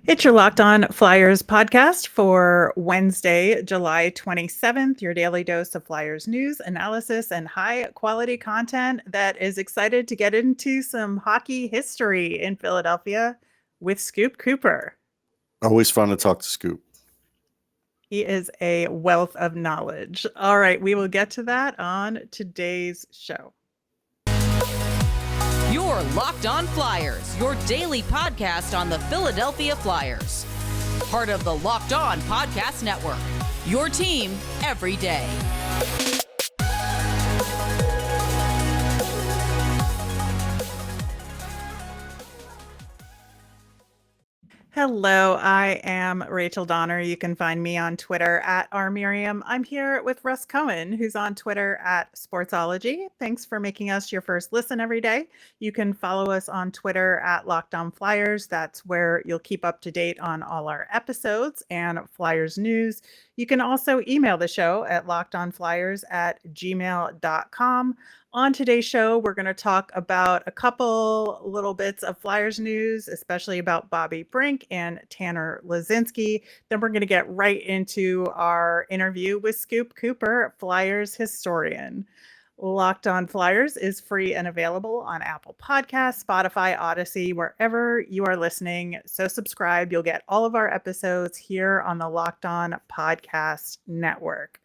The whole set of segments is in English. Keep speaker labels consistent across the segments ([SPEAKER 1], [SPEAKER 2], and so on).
[SPEAKER 1] It's your Locked On Flyers podcast for Wednesday, July 27th, your daily dose of Flyers news, analysis, and high quality content that is excited to get into some hockey history in Philadelphia with Scoop Cooper.
[SPEAKER 2] Always fun to talk to Scoop.
[SPEAKER 1] He is a wealth of knowledge. All right, we will get to that on today's show.
[SPEAKER 3] You're Locked On Flyers, your daily podcast on the Philadelphia Flyers. Part of the Locked On Podcast Network, your team every day.
[SPEAKER 1] Hello, I am Rachel Donner. You can find me on Twitter at rmiriam. I'm here with Russ Cohen, who's on Twitter at Sportsology. Thanks for making us your first listen every day. You can follow us on Twitter at Locked On Flyers. That's where you'll keep up to date on all our episodes and Flyers news. You can also email the show at lockedonflyers@gmail.com. On today's show, we're going to talk about a couple little bits of Flyers news, especially about Bobby Brink and Tanner Laczynski. Then we're going to get right into our interview with Scoop Cooper, Flyers historian. Locked On Flyers is free and available on Apple Podcasts, Spotify, Odyssey, wherever you are listening. So subscribe. You'll get all of our episodes here on the Locked On Podcast Network.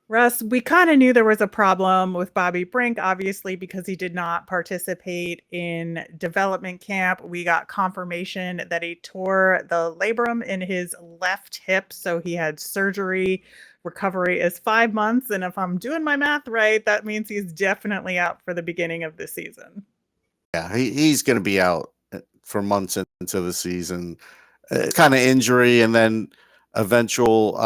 [SPEAKER 1] Russ, we kind of knew there was a problem with Bobby Brink, obviously, because he did not participate in development camp. We got confirmation that he tore the labrum in his left hip, so he had surgery. Recovery is 5 months, and if I'm doing my math right, that means he's definitely out for the beginning of the season.
[SPEAKER 2] Yeah, he's going to be out for months into the season. Kind of injury and then eventual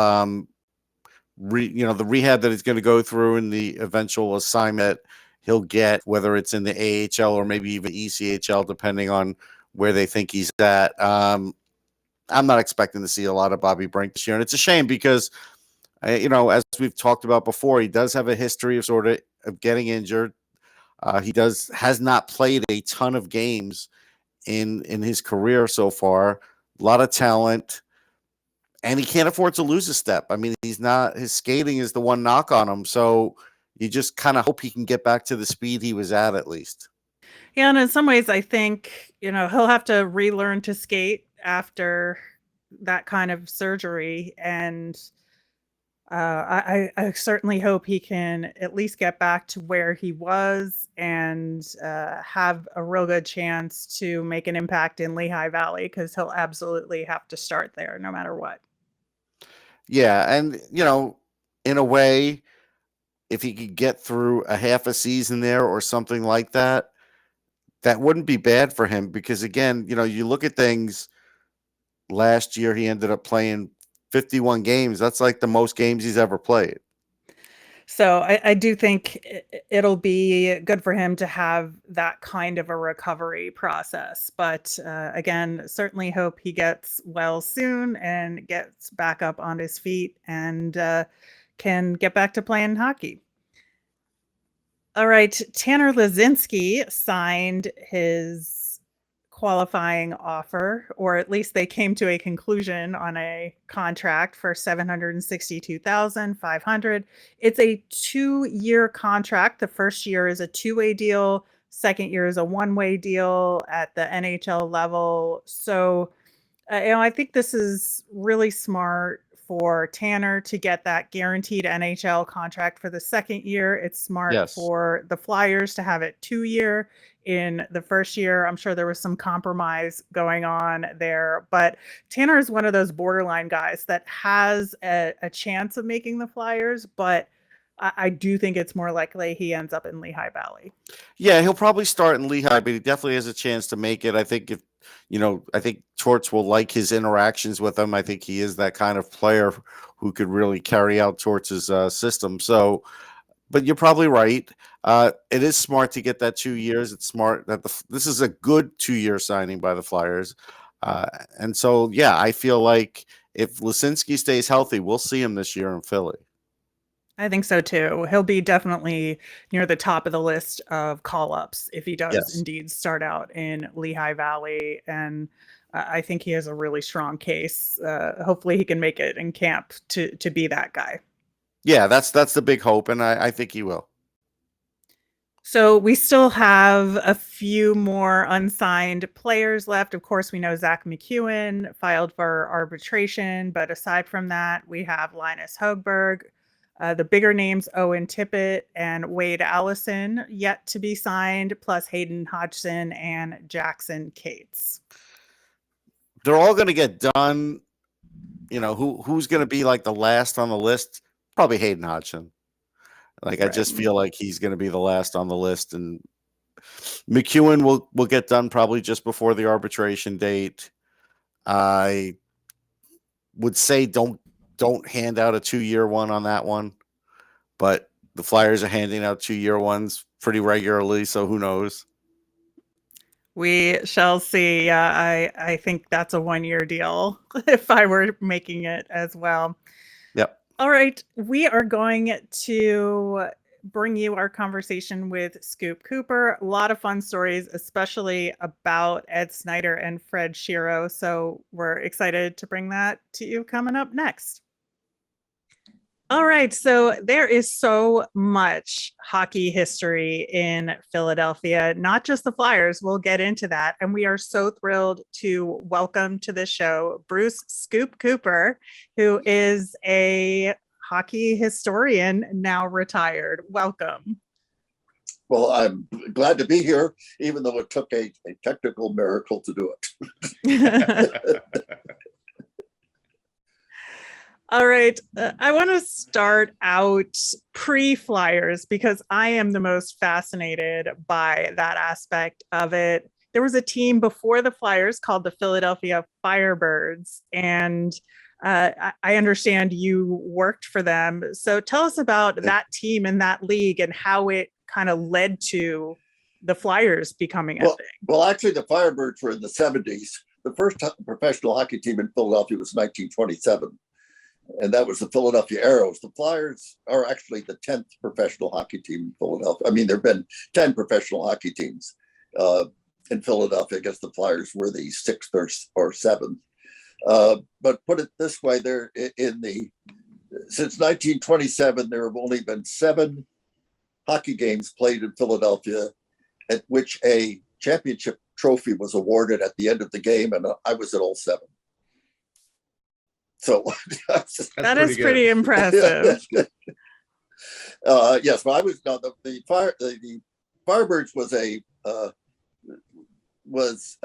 [SPEAKER 2] the rehab that he's going to go through and the eventual assignment he'll get, whether it's in the AHL or maybe even ECHL, depending on where they think he's at. I'm not expecting to see a lot of Bobby Brink this year, and it's a shame because, as we've talked about before, he does have a history of getting injured. He has not played a ton of games in his career so far. A lot of talent. And he can't afford to lose a step. I mean, his skating is the one knock on him. So you just kind of hope he can get back to the speed he was at least.
[SPEAKER 1] Yeah, and in some ways, I think, he'll have to relearn to skate after that kind of surgery. And I certainly hope he can at least get back to where he was and have a real good chance to make an impact in Lehigh Valley, because he'll absolutely have to start there no matter what.
[SPEAKER 2] Yeah, and, in a way, if he could get through a half a season there or something like that, that wouldn't be bad for him because, again, you look at things last year, he ended up playing 51 games. That's like the most games he's ever played.
[SPEAKER 1] So I do think it'll be good for him to have that kind of a recovery process. But again, certainly hope he gets well soon and gets back up on his feet and can get back to playing hockey. All right, Tanner Laczynski signed his qualifying offer, or at least they came to a conclusion on a contract for $762,500. It's a 2-year contract. The first year is a 2-way deal. Second year is a 1-way deal at the NHL level. So, I think this is really smart for Tanner to get that guaranteed NHL contract for the second year. It's smart for the Flyers to have it 2-year. In the first year, I'm sure there was some compromise going on there, but Tanner is one of those borderline guys that has a chance of making the Flyers, but I do think it's more likely he ends up in Lehigh Valley.
[SPEAKER 2] Yeah, he'll probably start in Lehigh, but he definitely has a chance to make it. I think I think Torts will like his interactions with him. I think he is that kind of player who could really carry out Torts' system. So, but you're probably right. It is smart to get that 2 years. It's smart that this is a good 2-year signing by the Flyers. And so, yeah, I feel like if Laczynski stays healthy, we'll see him this year in Philly.
[SPEAKER 1] I think so too. He'll be definitely near the top of the list of call-ups if he does indeed start out in Lehigh Valley. And I think he has a really strong case. Hopefully he can make it in camp to be that guy.
[SPEAKER 2] Yeah, that's the big hope, and I think he will.
[SPEAKER 1] So we still have a few more unsigned players left. Of course, we know Zach McEwen filed for arbitration, but aside from that, we have Linus Hogberg, the bigger names Owen Tippett and Wade Allison yet to be signed, plus Hayden Hodgson and Jackson Cates.
[SPEAKER 2] They're all going to get done. You know, who's going to be like the last on the list? Probably Hayden Hodgson. Like, I just feel like he's going to be the last on the list, and McEwen will get done probably just before the arbitration date. I would say don't hand out a 2-year one on that one, but the Flyers are handing out 2-year ones pretty regularly, so who knows?
[SPEAKER 1] We shall see. I think that's a 1-year deal if I were making it as well.
[SPEAKER 2] Yep.
[SPEAKER 1] All right. We are going to bring you our conversation with Scoop Cooper. A lot of fun stories, especially about Ed Snider and Fred Shero. So we're excited to bring that to you coming up next. All right, so there is so much hockey history in Philadelphia, not just the Flyers. We'll get into that. And we are so thrilled to welcome to the show Bruce Scoop Cooper, who is a hockey historian, now retired. Welcome.
[SPEAKER 4] Well, I'm glad to be here, even though it took a technical miracle to do it.
[SPEAKER 1] All right. I want to start out pre-Flyers because I am the most fascinated by that aspect of it. There was a team before the Flyers called the Philadelphia Firebirds, and I understand you worked for them. So tell us about that team and that league and how it kind of led to the Flyers becoming a thing.
[SPEAKER 4] Well, actually, the Firebirds were in the 70s. The first professional hockey team in Philadelphia was 1927. And that was the Philadelphia Arrows. The Flyers are actually the 10th professional hockey team in Philadelphia. I mean, there have been 10 professional hockey teams in Philadelphia. I guess the Flyers were the 6th or 7th. But put it this way, since 1927, there have only been 7 hockey games played in Philadelphia at which a championship trophy was awarded at the end of the game, and I was at all 7. So
[SPEAKER 1] that is pretty impressive.
[SPEAKER 4] Yes, but I was the Firebirds was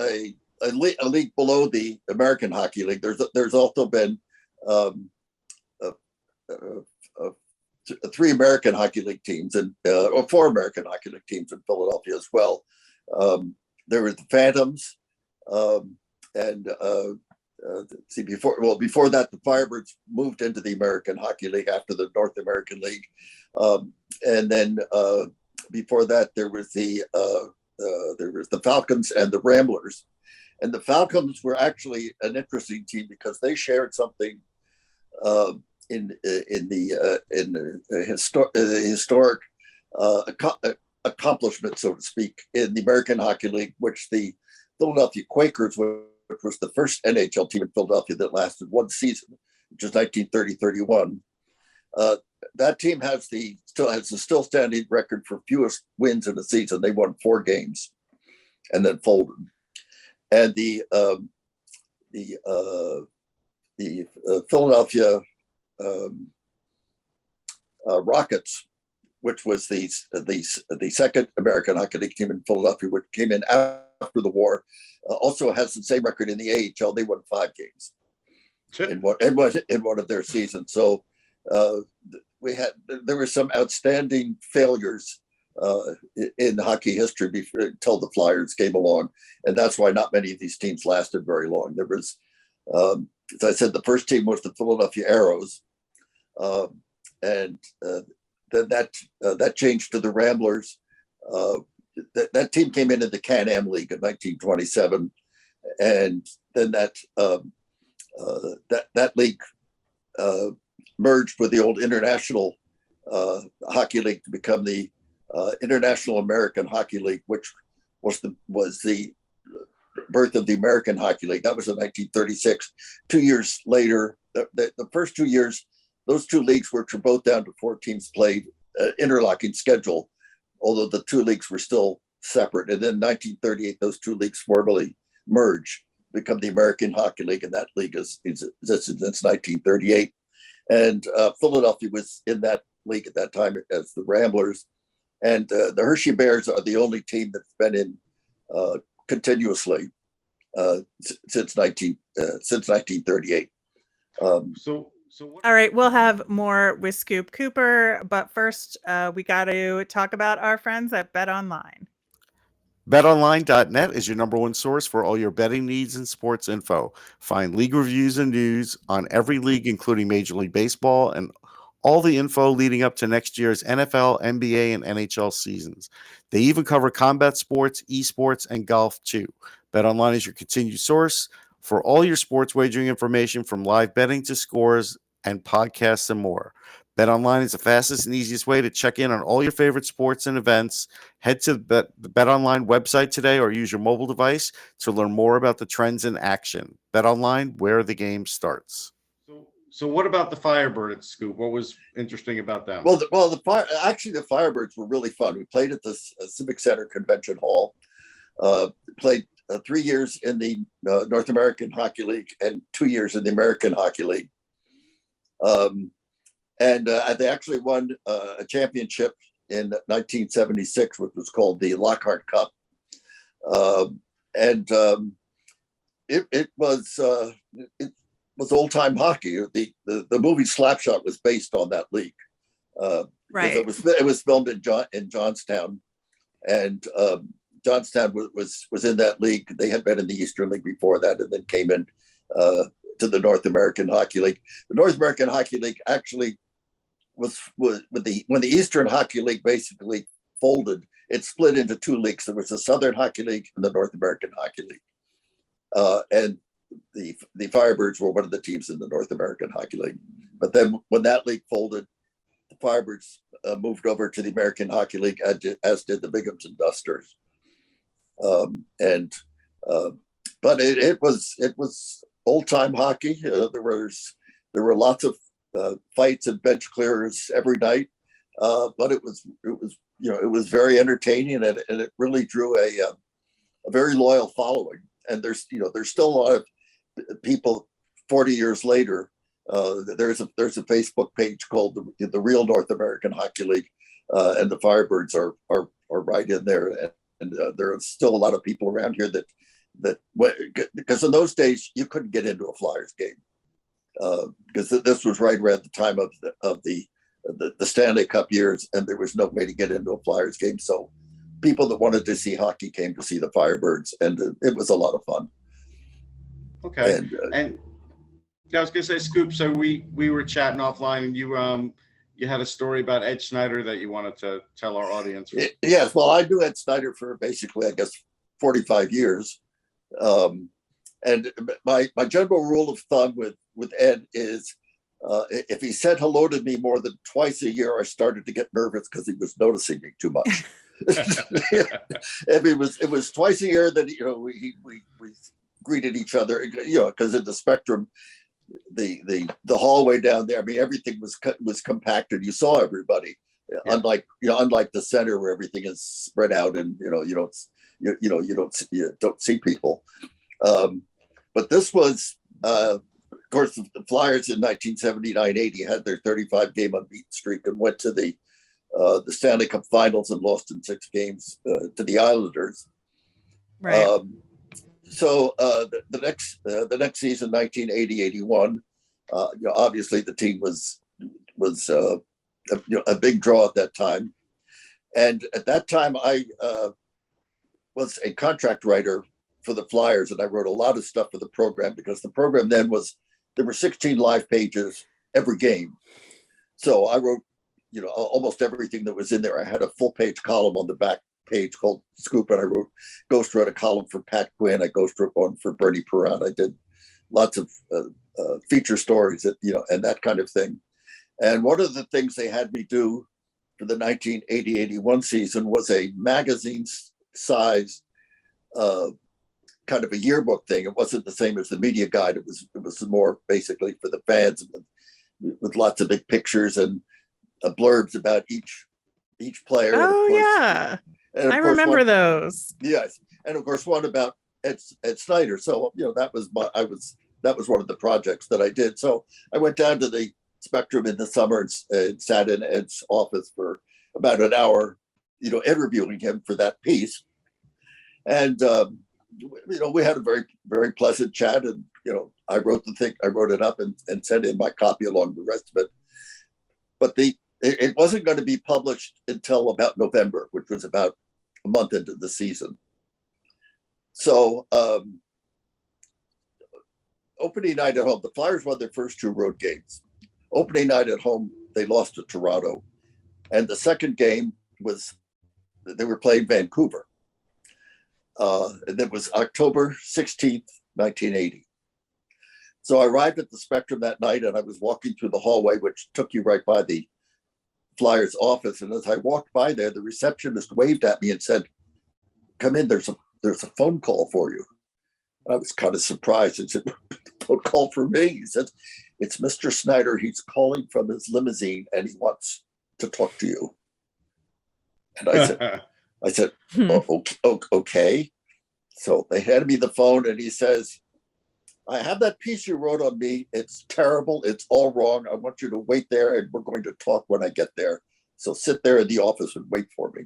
[SPEAKER 4] a league below the American Hockey League. There's also been 3 American Hockey League teams or 4 American Hockey League teams in Philadelphia as well. There were the Phantoms, and before that, the Firebirds moved into the American Hockey League after the North American League, and then before that there was the Falcons and the Ramblers, and the Falcons were actually an interesting team because they shared something in the historic accomplishment, so to speak, in the American Hockey League, which the Philadelphia Quakers were. Which was the first NHL team in Philadelphia that lasted 1 season, which is 1930-31. That team still has the still standing record for fewest wins in a season. They won 4 games and then folded. And the Philadelphia Rockets, which was the second American Hockey League team in Philadelphia, which came in after the war, also has the same record in the AHL. They won 5 games in one of their seasons. So there were some outstanding failures in hockey history until the Flyers came along, and that's why not many of these teams lasted very long. There was, as I said, the first team was the Philadelphia Arrows, and then that changed to the Ramblers. That team came into the Can-Am League in 1927, and then that league merged with the old International Hockey League to become the International American Hockey League, which was the birth of the American Hockey League. That was in 1936. 2 years later, the first 2 years, those two leagues were both down to 4 teams played, interlocking schedule, although the two leagues were still separate. And then 1938, those two leagues formally merged, become the American Hockey League, and that league has existed since 1938. And Philadelphia was in that league at that time as the Ramblers. And the Hershey Bears are the only team that's been in continuously since 1938.
[SPEAKER 1] All right, we'll have more with Scoop Cooper, but first we got to talk about our friends at Bet Online.
[SPEAKER 2] BetOnline.net is your number one source for all your betting needs and sports info. Find league reviews and news on every league, including Major League Baseball, and all the info leading up to next year's NFL, NBA, and NHL seasons. They even cover combat sports, esports, and golf too. BetOnline is your continued source for all your sports wagering information, from live betting to scores and podcasts and more. BetOnline is the fastest and easiest way to check in on all your favorite sports and events. Head to the BetOnline website today or use your mobile device to learn more about the trends in action. BetOnline, where the game starts.
[SPEAKER 5] So what about the Firebird at Scoop? What was interesting about them?
[SPEAKER 4] Well, the Firebirds were really fun. We played at the Civic Center Convention Hall. Played 3 years in the North American Hockey League and 2 years in the American Hockey League. And they actually won a championship in 1976, which was called the Lockhart Cup. It was old time hockey. The movie Slapshot was based on that league.
[SPEAKER 1] Right.
[SPEAKER 4] It was filmed in Johnstown, and Johnstown was in that league. They had been in the Eastern League before that, and then came in to the North American Hockey League. The North American Hockey League actually was when the Eastern Hockey League basically folded. It split into two leagues. There was the Southern Hockey League and the North American Hockey League, and the Firebirds were one of the teams in the North American Hockey League. But then when that league folded, the Firebirds moved over to the American Hockey League, as did the Bighams and Dusters. But it was old time hockey. There were lots of fights and bench clearers every night, but it was very entertaining, and it really drew a very loyal following. And there's still a lot of people 40 years later. There's a Facebook page called the Real North American Hockey League, and the Firebirds are right in there. And there are still a lot of people around here that because in those days you couldn't get into a Flyers game, because this was right around the time of the Stanley Cup years, and there was no way to get into a Flyers game. So people that wanted to see hockey came to see the Firebirds, and it was a lot of fun.
[SPEAKER 5] Okay. And I was going to say, Scoop, so we were chatting offline, and you had a story about Ed Snider that you wanted to tell our audience.
[SPEAKER 4] Yes. Well, I knew Ed Snider for basically, I guess, 45 years. And my general rule of thumb with Ed is, if he said hello to me more than twice a year, I started to get nervous because he was noticing me too much. If it was twice a year that we greeted each other, because in the Spectrum, the hallway down there, I mean, everything was compacted. You saw everybody, unlike the center where everything is spread out, and you don't see people. But this was, of course, the Flyers in 1979-80 had their 35-game unbeaten streak and went to the Stanley Cup Finals and lost in 6 games to the Islanders.
[SPEAKER 1] Right.
[SPEAKER 4] So the next season, 1980-81, obviously the team was a big draw at that time, and at that time I was a contract writer for the Flyers, and I wrote a lot of stuff for the program, because the program then there were 16 live pages every game. So I wrote almost everything that was in there. I had a full page column on the back page called Scoop, and I ghost wrote a column for Pat Quinn. I ghost wrote one for Bernie Perron. I did lots of feature stories and that kind of thing. And one of the things they had me do for the 1980-81 season was a magazine size kind of a yearbook thing. It wasn't the same as the media guide. It was more basically for the fans with lots of big pictures and blurbs about each player.
[SPEAKER 1] Oh, yeah.
[SPEAKER 4] And
[SPEAKER 1] I remember those.
[SPEAKER 4] Yes. And of course, one about Ed Snider. So, that was one of the projects that I did. So I went down to the Spectrum in the summer and sat in Ed's office for about an hour, interviewing him for that piece. And, we had a very, very pleasant chat. And, I wrote it up and sent in my copy along the rest of it. But it wasn't going to be published until about November, which was about a month into the season. So opening night at home, the Flyers won their first 2 road games. Opening night at home, they lost to Toronto. And the second game they were playing Vancouver. And it was October 16th, 1980. So I arrived at the Spectrum that night, and I was walking through the hallway, which took you right by the Flyers office. And as I walked by there, the receptionist waved at me and said, "Come in, there's a phone call for you." I was kind of surprised. He said, "Phone call for me?" He said, "It's Mr. Snider. He's calling from his limousine and he wants to talk to you." And I said, "Oh, okay." So they handed me the phone and he says, "I have that piece you wrote on me. It's terrible. It's all wrong. I want you to wait there and we're going to talk when I get there. So sit there in the office and wait for me."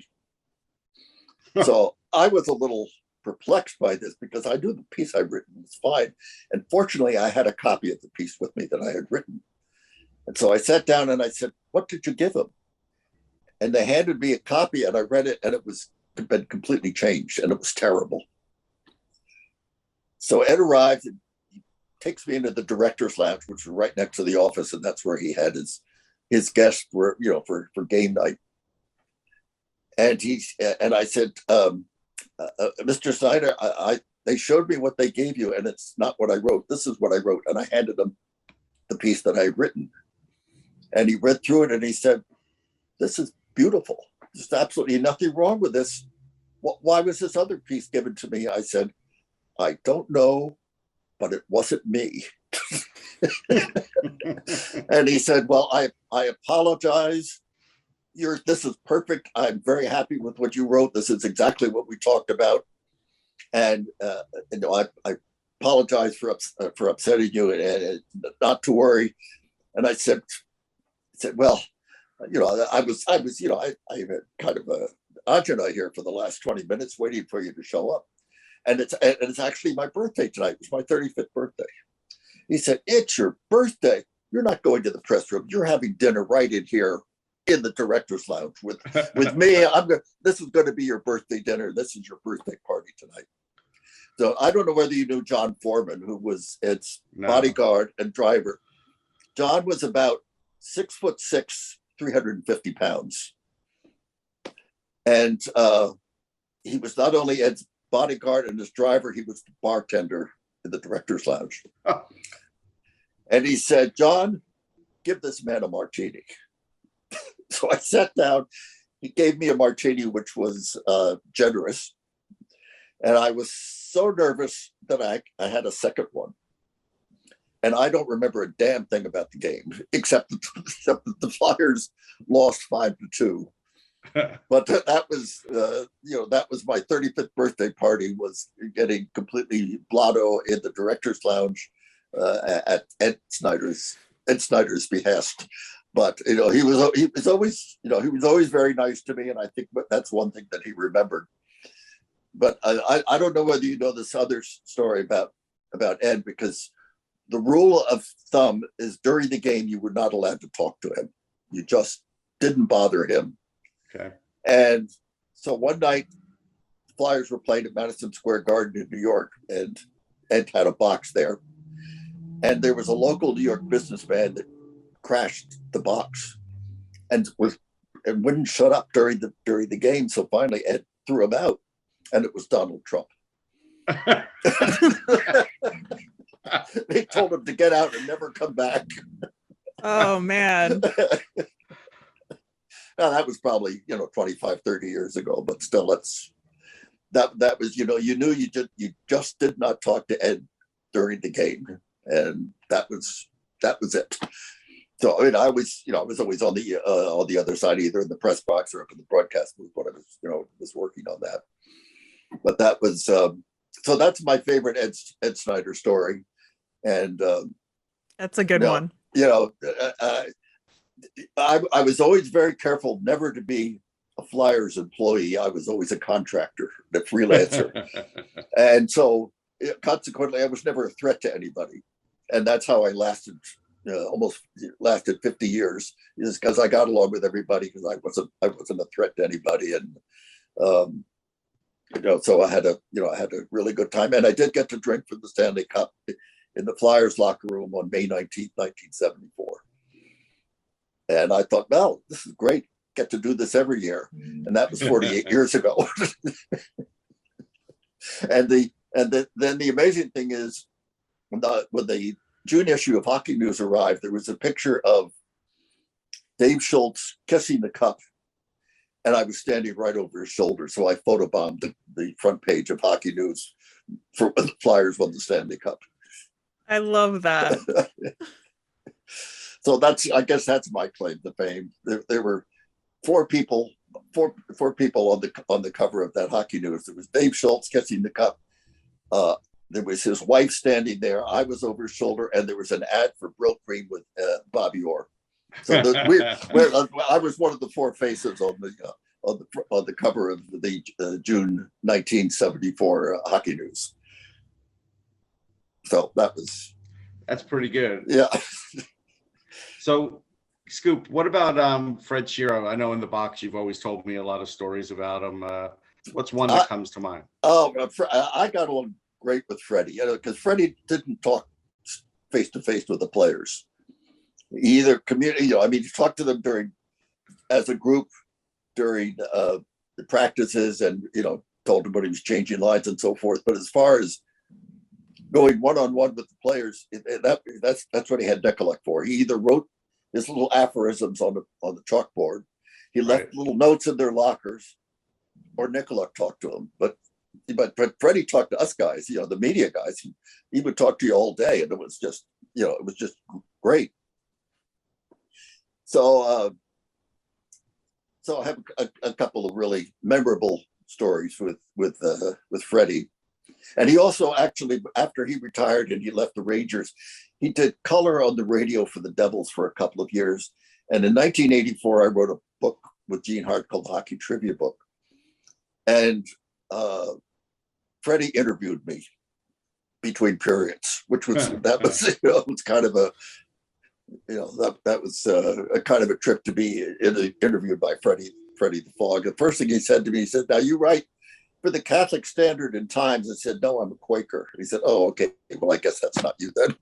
[SPEAKER 4] So I was a little perplexed by this because I knew the piece I'd written was fine. And fortunately, I had a copy of the piece with me that I had written. And so I sat down and I said, "What did you give him?" And they handed me a copy and I read it and it had been completely changed and it was terrible. So Ed arrived and he takes me into the director's lounge, which was right next to the office. And that's where he had his guests for game night. And I said, "Mr. Snider, they showed me what they gave you and it's not what I wrote. This is what I wrote." And I handed him the piece that I had written. And he read through it and he said, "This is beautiful. There's absolutely nothing wrong with this. Why was this other piece given to me?" I said, "I don't know, but it wasn't me." And he said, "Well, I apologize. This is perfect. I'm very happy with what you wrote. This is exactly what we talked about. And I apologize for upsetting you and not to worry." And I said, "Well, I had kind of a agita here for the last 20 minutes waiting for you to show up. And it's actually my birthday tonight. It's my 35th birthday." He said, "It's your birthday. You're not going to the press room. You're having dinner right in here in the director's lounge with me. This is going to be your birthday dinner. This is your birthday party tonight." So I don't know whether you knew John Foreman, who was Ed's bodyguard and driver. John was about 6'6", 350 pounds. And he was not only Ed's bodyguard and his driver, he was the bartender in the director's lounge.
[SPEAKER 5] Oh.
[SPEAKER 4] And he said, "John, give this man a martini." So I sat down. He gave me a martini, which was generous. And I was so nervous that I had a second one. And I don't remember a damn thing about the game, except that the Flyers lost 5-2. But that was my 35th birthday party, was getting completely blotto in the director's lounge at Ed Snider's behest. But he was always very nice to me, and I think that's one thing that he remembered. But I don't know whether you know this other story about Ed, because the rule of thumb is during the game you were not allowed to talk to him. You just didn't bother him.
[SPEAKER 5] Okay.
[SPEAKER 4] And so one night, the Flyers were playing at Madison Square Garden in New York, and Ed had a box there. And there was a local New York businessman that crashed the box and wouldn't shut up during the game. So finally, Ed threw him out, and it was Donald Trump. They told him to get out and never come back.
[SPEAKER 1] Oh, man.
[SPEAKER 4] Now, that was probably 25, 30 years ago, but still, that was, you knew you just did not talk to Ed during the game, and that was it. So I mean, I was always on the other side, either in the press box or up in the broadcast booth when I was working on that. But that was so that's my favorite Ed Snider story, and
[SPEAKER 1] that's a good one.
[SPEAKER 4] I was always very careful never to be a Flyers employee. I was always a contractor, a freelancer, and so consequently, I was never a threat to anybody, and that's how I lasted. Almost lasted 50 years, is because I got along with everybody, because I wasn't a threat to anybody, and so I had a really good time, and I did get to drink from the Stanley Cup in the Flyers locker room on May 19th, 1974. And I thought, well, this is great. Get to do this every year. And that was 48 years ago. And then the amazing thing is, when the June issue of Hockey News arrived, there was a picture of Dave Schultz kissing the cup, and I was standing right over his shoulder. So I photobombed the front page of Hockey News for when the Flyers won the Stanley Cup.
[SPEAKER 1] I love that.
[SPEAKER 4] So I guess that's my claim to fame. There were four people on the cover of that Hockey News. There was Dave Schultz kissing the cup. There was his wife standing there. I was over his shoulder, and there was an ad for Brill Cream with Bobby Orr. So I was one of the four faces on the cover of the June 1974 Hockey News. So
[SPEAKER 5] that's pretty good.
[SPEAKER 4] Yeah.
[SPEAKER 5] So, Scoop, what about Fred Shero? I know in the box you've always told me a lot of stories about him. What's one that comes to mind?
[SPEAKER 4] Oh, I got on great with Freddie, because Freddie didn't talk face to face with the players. He either he talked to them as a group during the practices, and told them when he was changing lines and so forth. But as far as going one-on-one with the players, that's what he had Nicolak for. He either wrote his little aphorisms on the chalkboard, he left little notes in their lockers, or Nicolak talked to him. But Freddie talked to us guys, the media guys. He would talk to you all day, and it was just great. So I have a couple of really memorable stories with Freddie. And he also actually, after he retired and he left the Rangers, he did color on the radio for the Devils for a couple of years. And in 1984, I wrote a book with Gene Hart called the Hockey Trivia Book. And Freddie interviewed me between periods, which was was kind of a that was a kind of a trip to be interviewed by Freddie the Fog. The first thing he said to me, he said, "Now you write for the Catholic Standard and Times." I said, "No, I'm a Quaker." And he said, "Oh, okay. Well, I guess that's not you then."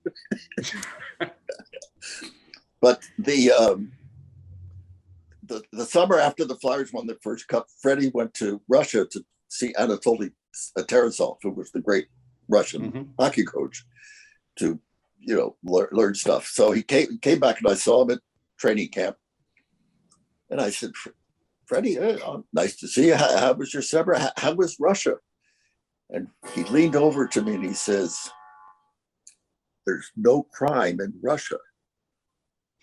[SPEAKER 4] But the summer after the Flyers won their first cup, Freddie went to Russia to see Anatoly Tarasov, who was the great Russian hockey coach, to learn stuff. So he came back, and I saw him at training camp, and I said, "Freddie, nice to see you. How was your summer? How was Russia?" And he leaned over to me and he says, "There's no crime in Russia."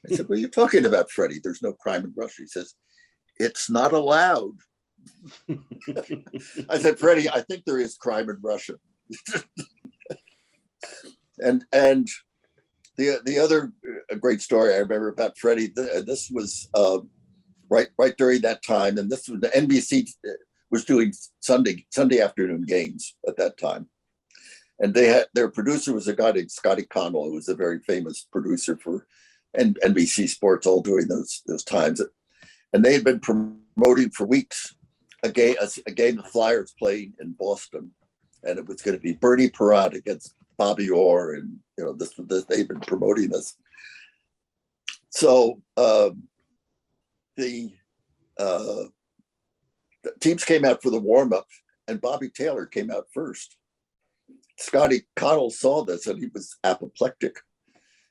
[SPEAKER 4] I said, "What are you talking about, Freddie? There's no crime in Russia." He says, "It's not allowed." I said, "Freddie, I think there is crime in Russia." And the other great story I remember about Freddie, this was right during that time, and this was the NBC was doing Sunday afternoon games at that time, and their producer was a guy named Scotty Connell, who was a very famous producer for NBC Sports all during those times, and they had been promoting for weeks a game the Flyers playing in Boston, and it was going to be Bernie Parent against Bobby Orr, and this they've been promoting this. So the teams came out for the warm-up, and Bobby Taylor came out first. Scotty Connell saw this, and he was apoplectic.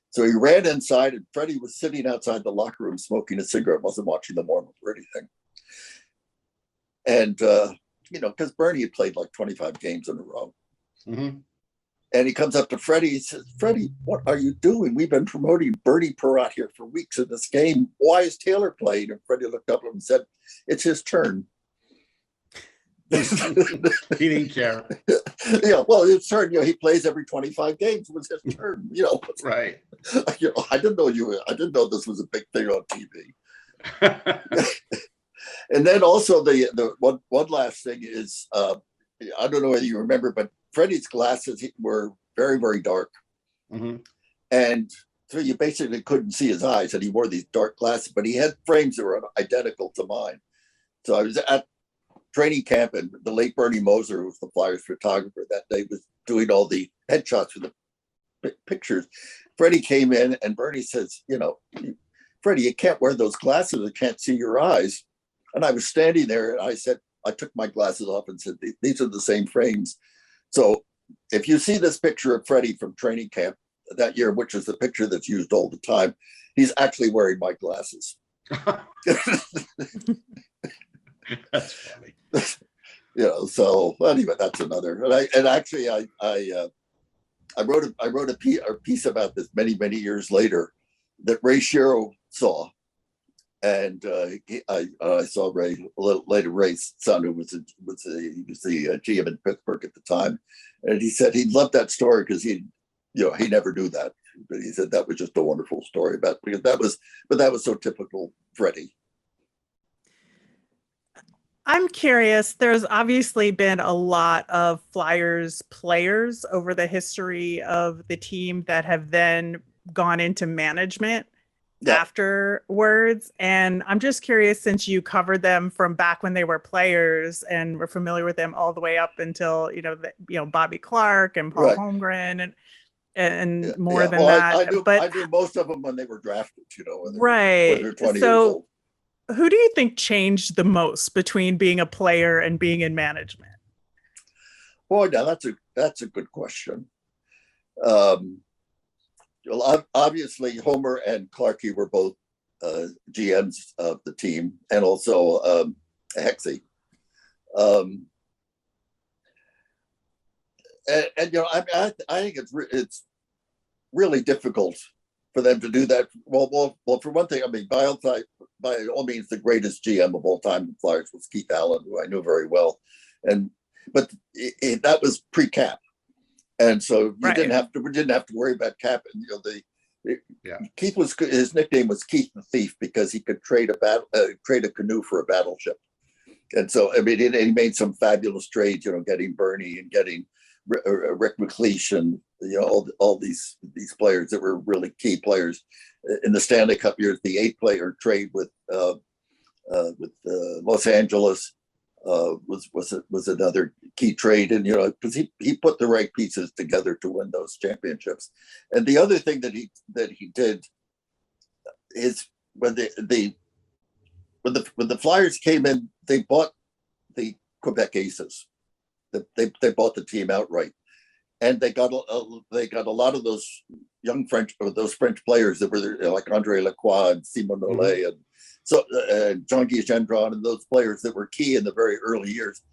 [SPEAKER 4] So he ran inside, and Freddie was sitting outside the locker room smoking a cigarette, wasn't watching the warm-up or anything. And because Bernie had played like 25 games in a row.
[SPEAKER 5] Mm-hmm.
[SPEAKER 4] And he comes up to Freddie. He says, "Freddie, what are you doing? We've been promoting Bernie Perrott here for weeks in this game. Why is Taylor playing?" And Freddie looked up at him and said, "It's his turn."
[SPEAKER 5] He didn't care.
[SPEAKER 4] Well, his turn. He plays every 25 games. It was his turn.
[SPEAKER 5] Right.
[SPEAKER 4] I didn't know this was a big thing on TV. And then also the one last thing is, I don't know whether you remember, but Freddie's glasses were very, very dark.
[SPEAKER 5] Mm-hmm.
[SPEAKER 4] And so you basically couldn't see his eyes, and he wore these dark glasses, but he had frames that were identical to mine. So I was at training camp, and the late Bernie Moser, who was the Flyers photographer that day, was doing all the headshots for the pictures. Freddie came in, and Bernie says, "Freddie, you can't wear those glasses. I can't see your eyes." And I was standing there, and I said, I took my glasses off and said, "These are the same frames." So if you see this picture of Freddie from training camp that year, which is the picture that's used all the time, he's actually wearing my glasses.
[SPEAKER 5] That's funny.
[SPEAKER 4] So anyway, that's another. And actually, I wrote a piece about this many years later that Ray Shero saw. And I saw Ray a little later. Ray's son, who was the GM in Pittsburgh at the time, and he said he loved that story because he never knew that, but he said that was just a wonderful story because that was so typical Freddie.
[SPEAKER 1] I'm curious. There's obviously been a lot of Flyers players over the history of the team that have then gone into management. Yeah. Afterwards. And I'm just curious, since you covered them from back when they were players and were familiar with them all the way up until, Bobby Clarke and Paul Holmgren and more than that.
[SPEAKER 4] I knew most of them when they were drafted,
[SPEAKER 1] right.
[SPEAKER 4] When they were 20 years old.
[SPEAKER 1] Who do you think changed the most between being a player and being in management?
[SPEAKER 4] Boy, now that's a good question. Obviously, Homer and Clarkey were both GMs of the team, and also Hexie. I think it's really difficult for them to do that. Well, for one thing, by all means, the greatest GM of all time in Flyers was Keith Allen, who I knew very well, but that was pre-cap. And so we didn't have to worry about cap. And Keith his nickname was Keith the Thief because he could trade a canoe for a battleship. And so he made some fabulous trades, getting Bernie and getting Rick McLeish and all these players that were really key players in the Stanley Cup years. The 8-player trade with Los Angeles. Was another key trade, and because he put the right pieces together to win those championships. And the other thing that he did is when the Flyers came in, they bought the Quebec Aces. They bought the team outright, and they got a lot of those young French players that were there, like Andre Lacroix and Simon Nollet and. So Jean-Guy Gendron and those players that were key in the very early years,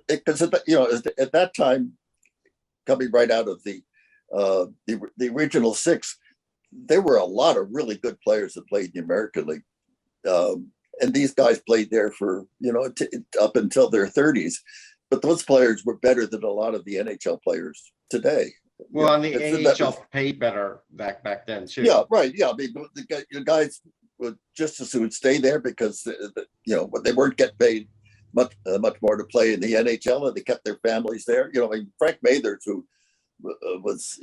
[SPEAKER 4] because at that time, coming right out of the original six, there were a lot of really good players that played in the American League, and these guys played there for up until their 30s. But those players were better than a lot of the NHL players today.
[SPEAKER 5] Well, and the AHL paid better back then too.
[SPEAKER 4] Yeah, right. Yeah, the guys would just as soon stay there because they weren't getting paid much more to play in the NHL, and they kept their families there. Frank Mathers, who was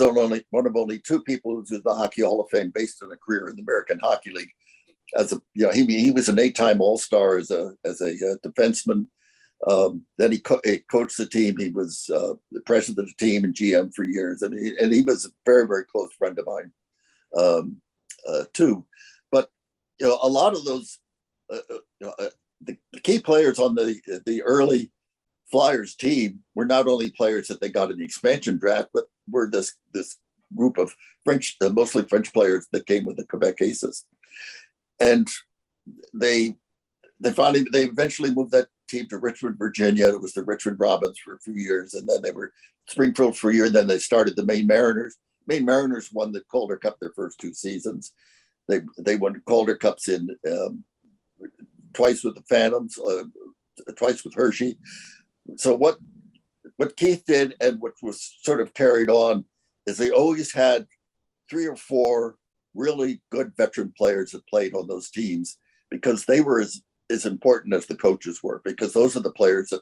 [SPEAKER 4] only one of only two people who's in the Hockey Hall of Fame based on a career in the American Hockey League. He was an 8-time All-Star as a defenseman. Then he coached the team. He was the president of the team and GM for years, and he was a very, very close friend of mine too. But a lot of those the key players on the early Flyers team were not only players that they got in the expansion draft, but were this group of French, mostly French players that came with the Quebec Aces, and they eventually moved team to Richmond, Virginia. It was the Richmond Robins for a few years, and then they were Springfield for a year. And then they started the Maine Mariners. Maine Mariners won the Calder Cup their first 2 seasons. They won Calder Cups in twice with the Phantoms, twice with Hershey. So what Keith did, and what was sort of carried on, is they always had 3 or 4 really good veteran players that played on those teams, because they were as important as the coaches were, because those are the players that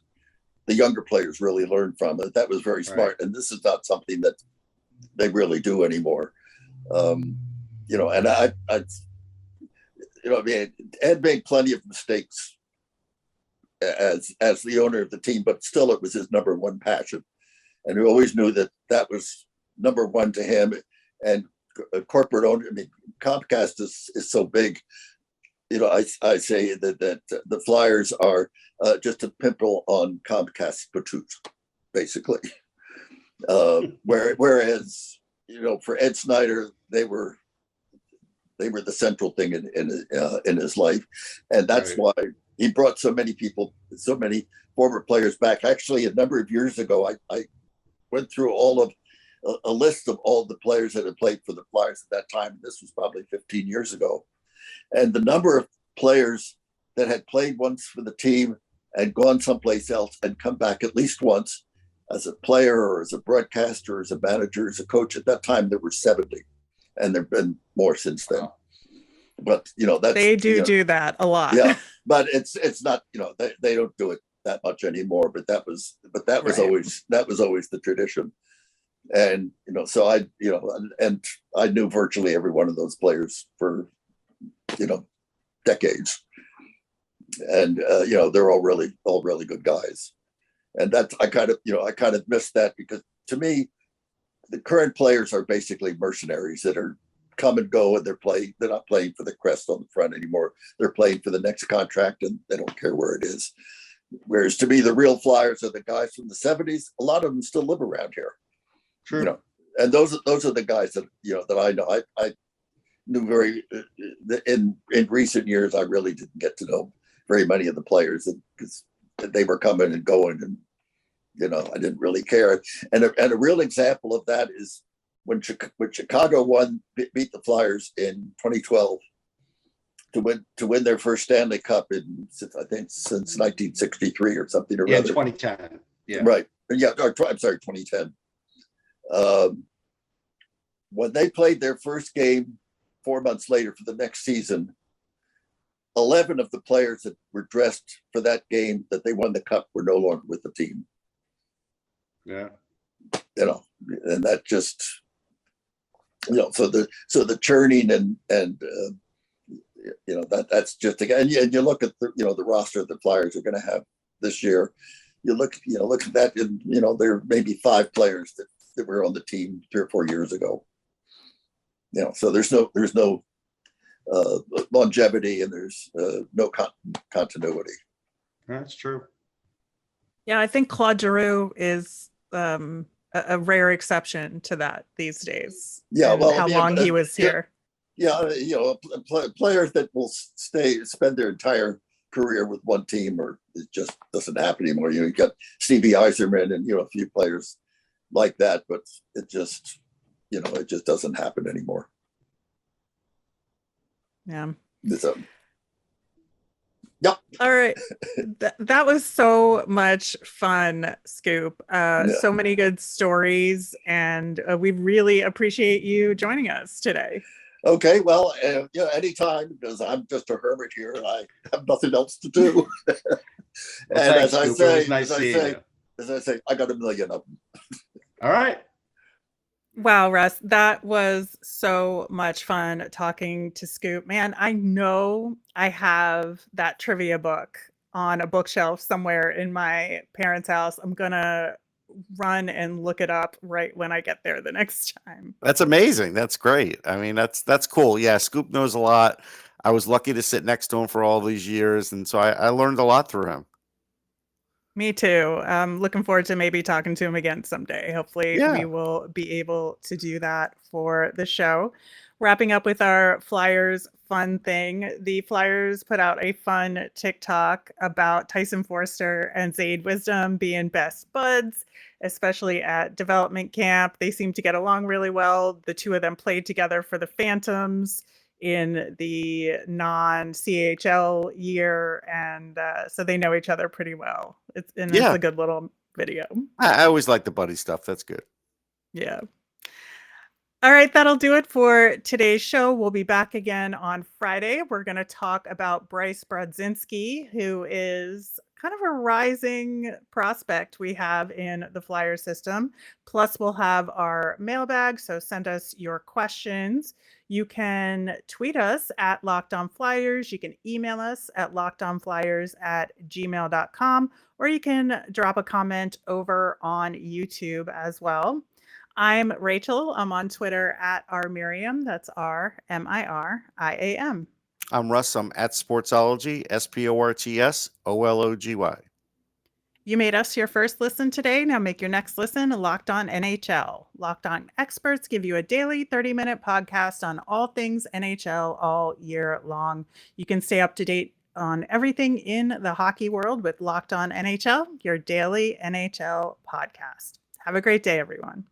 [SPEAKER 4] the younger players really learned from. And that was very smart. Right. And this is not something that they really do anymore. And I mean, Ed made plenty of mistakes as the owner of the team, but still it was his number one passion. And we always knew that was number one to him. And a corporate owner, I mean, Comcast is so big. I say that the Flyers are just a pimple on Comcast's patoot, basically. Whereas, for Ed Snider, they were the central thing in his life, and that's why he brought so many people, so many former players back. Actually, a number of years ago, I went through a list of all the players that had played for the Flyers at that time. This was probably 15 years ago. And the number of players that had played once for the team and gone someplace else and come back at least once as a player or as a broadcaster, as a manager, as a coach, at that time there were 70. And there've been more since then. But, that's...
[SPEAKER 1] They do that a lot.
[SPEAKER 4] Yeah, but it's not, they don't do it that much anymore. But that was always the tradition. And so and I knew virtually every one of those players for decades, and they're all really good guys. And that's I kind of missed that, because to me, the current players are basically mercenaries that are come and go, and they're not playing for the crest on the front anymore. They're playing for the next contract, and they don't care where it is. Whereas to me, the real Flyers are the guys from the 70s. A lot of them still live around here. True. And those are the guys that that I know. I knew in recent years. I really didn't get to know very many of the players, because they were coming and going, and I didn't really care. And a real example of that is when Chicago beat the Flyers in 2012 to win their first Stanley Cup since 1963 or something or other.
[SPEAKER 5] 2010. Yeah.
[SPEAKER 4] Right. Yeah. I'm sorry, 2010. When they played their first game 4 months later for the next season, 11 of the players that were dressed for that game that they won the cup were no longer with the team.
[SPEAKER 5] Yeah.
[SPEAKER 4] And that just, so the churning and that's just, and you look at the roster the Flyers are going to have this year. You look at that, and there may be 5 players that were on the team 3 or 4 years ago. So there's no longevity, and there's no continuity.
[SPEAKER 5] That's true.
[SPEAKER 1] Yeah, I think Claude Giroux is a rare exception to that these days.
[SPEAKER 4] Yeah, well,
[SPEAKER 1] how long he was here.
[SPEAKER 4] Yeah, players that will spend their entire career with one team, or it just doesn't happen anymore. You got Stevie Yzerman and a few players like that, but it just doesn't happen anymore.
[SPEAKER 1] Yeah.
[SPEAKER 4] So, yep.
[SPEAKER 1] All right. That was so much fun, Scoop. So many good stories, and we really appreciate you joining us today.
[SPEAKER 4] Okay, well, anytime, because I'm just a hermit here and I have nothing else to do. And as I say, I got a million of them.
[SPEAKER 5] All right.
[SPEAKER 1] Wow, Russ, that was so much fun talking to Scoop. Man, I know I have that trivia book on a bookshelf somewhere in my parents' house. I'm going to run and look it up right when I get there the next time.
[SPEAKER 2] That's amazing. That's great. I mean, that's cool. Yeah, Scoop knows a lot. I was lucky to sit next to him for all these years, and so I learned a lot through him.
[SPEAKER 1] Me too. Looking forward to maybe talking to him again someday. Hopefully,
[SPEAKER 2] Yeah.
[SPEAKER 1] we will be able to do that for the show. Wrapping up with our Flyers fun thing. The Flyers put out a fun TikTok about Tyson Forster and Zayd Wisdom being best buds, especially at development camp. They seem to get along really well. The two of them played together for the Phantoms in the non-CHL year, and so they know each other pretty well. It's
[SPEAKER 2] Yeah.
[SPEAKER 1] a good little video.
[SPEAKER 2] I always like the buddy stuff. That's good.
[SPEAKER 1] Yeah. All right, that'll do it for today's show. We'll be back again on Friday. We're going to talk about Bryce Brodzinski, who is kind of a rising prospect we have in the Flyer system. Plus, we'll have our mailbag, so send us your questions. You can tweet us at Locked On Flyers. You can email us at lockedonflyers@gmail.com, or you can drop a comment over on YouTube as well. I'm Rachel. I'm on Twitter at rmiriam. That's RMIRIAM.
[SPEAKER 2] I'm Russ. I'm at Sportsology, SPORTSOLOGY.
[SPEAKER 1] You made us your first listen today. Now make your next listen Locked On NHL. Locked On experts give you a daily 30-minute podcast on all things NHL all year long. You can stay up to date on everything in the hockey world with Locked On NHL, your daily NHL podcast. Have a great day, everyone.